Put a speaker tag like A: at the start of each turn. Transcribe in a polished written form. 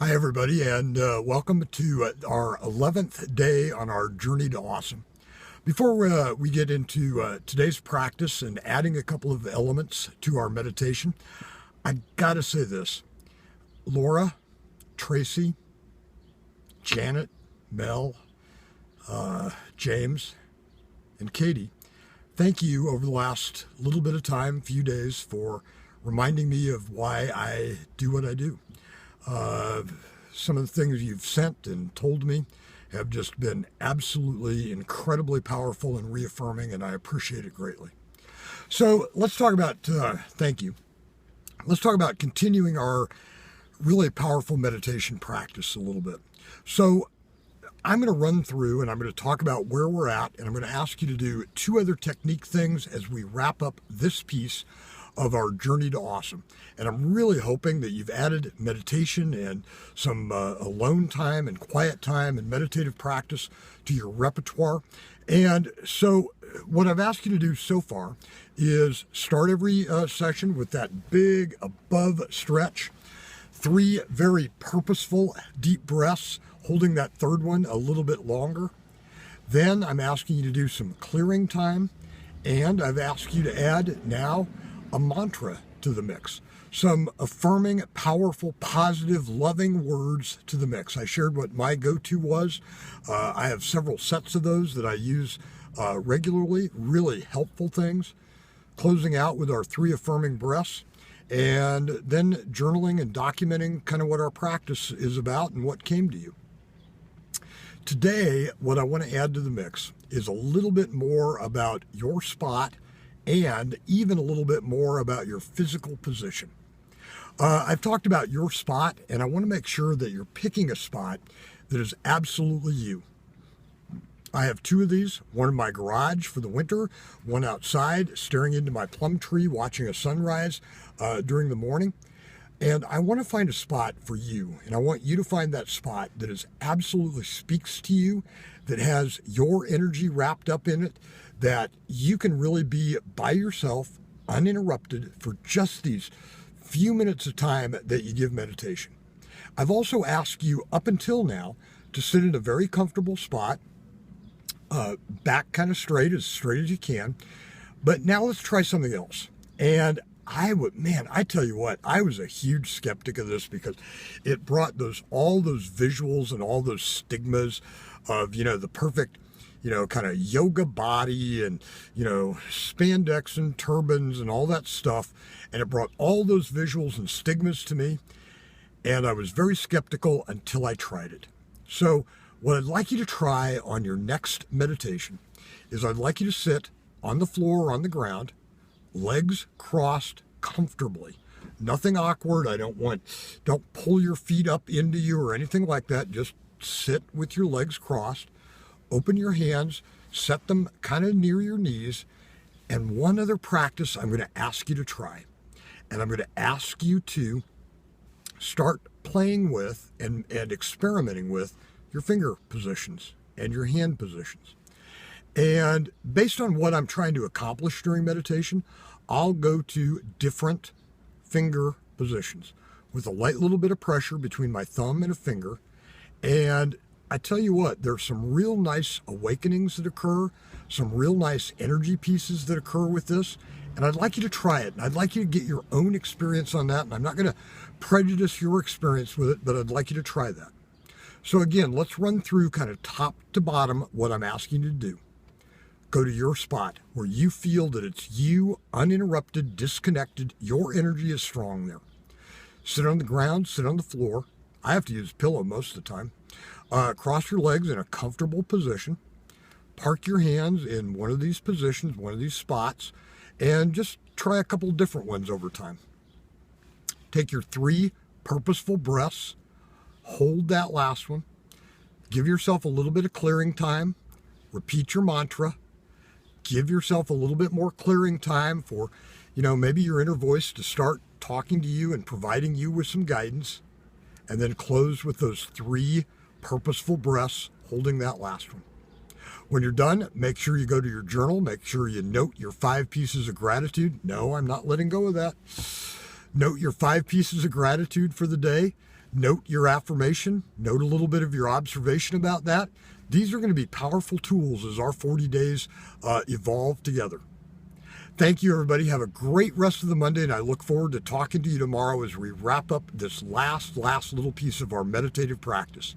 A: Hi, everybody, and welcome to our 11th day on our journey to awesome. Before we get into today's practice and adding a couple of elements to our meditation, I gotta say this. Laura, Tracy, Janet, Mel, James, and Katie, thank you over the last little bit of time, few days, for reminding me of why I do what I do. Some of the things you've sent and told me have just been absolutely incredibly powerful and reaffirming, and I appreciate it greatly. So let's talk about, thank you. Let's talk about continuing our really powerful meditation practice a little bit. So I'm going to run through and I'm going to talk about where we're at, and I'm going to ask you to do two other technique things as we wrap up this piece of our journey to awesome. And I'm really hoping that you've added meditation and some alone time and quiet time and meditative practice to your repertoire. And so what I've asked you to do so far is start every session with that big above stretch, 3 very purposeful deep breaths, holding that third one a little bit longer. Then I'm asking you to do some clearing time, and I've asked you to add now a mantra to the mix. Some affirming, powerful, positive, loving words to the mix. I shared what my go-to was. I have several sets of those that I use regularly, really helpful things. Closing out with our 3 affirming breaths, and then journaling and documenting kind of what our practice is about and what came to you. Today, what I want to add to the mix is a little bit more about your spot and even a little bit more about your physical position. I've talked about your spot, and I want to make sure that you're picking a spot that is absolutely you. I have 2 of these, one in my garage for the winter, one outside staring into my plum tree watching a sunrise during the morning. And I want to find a spot for you, and I want you to find that spot that is absolutely speaks to you, that has your energy wrapped up in it, that you can really be by yourself, uninterrupted, for just these few minutes of time that you give meditation. I've also asked you up until now to sit in a very comfortable spot, back kind of straight as you can. But now let's try something else. And I tell you what, I was a huge skeptic of this because it brought all those visuals and all those stigmas of, the perfect, kind of yoga body and, spandex and turbans and all that stuff. And it brought all those visuals and stigmas to me. And I was very skeptical until I tried it. So what I'd like you to try on your next meditation is I'd like you to sit on the floor or on the ground, legs crossed comfortably. Nothing awkward. Don't pull your feet up into you or anything like that. Just sit with your legs crossed. Open your hands, set them kind of near your knees. And one other practice I'm going to ask you to try. And I'm going to ask you to start playing with and experimenting with your finger positions and your hand positions. And based on what I'm trying to accomplish during meditation, I'll go to different finger positions with a light little bit of pressure between my thumb and a finger. And I tell you what, there's some real nice awakenings that occur, some real nice energy pieces that occur with this. And I'd like you to try it. And I'd like you to get your own experience on that. And I'm not going to prejudice your experience with it, but I'd like you to try that. So again, let's run through kind of top to bottom what I'm asking you to do. Go to your spot where you feel that it's you, uninterrupted, disconnected. Your energy is strong there. Sit on the ground, sit on the floor. I have to use a pillow most of the time. Cross your legs in a comfortable position. Park your hands in one of these positions, one of these spots, and just try a couple different ones over time. Take your 3 purposeful breaths. Hold that last one. Give yourself a little bit of clearing time. Repeat your mantra. Give yourself a little bit more clearing time for, maybe your inner voice to start talking to you and providing you with some guidance. And then close with those 3 purposeful breaths, holding that last one. When you're done, make sure you go to your journal. Make sure you note your 5 pieces of gratitude. No, I'm not letting go of that. Note your 5 pieces of gratitude for the day. Note your affirmation, note a little bit of your observation about that. These are going to be powerful tools as our 40 days evolve together. Thank you, everybody. Have a great rest of the Monday, and I look forward to talking to you tomorrow as we wrap up this last little piece of our meditative practice.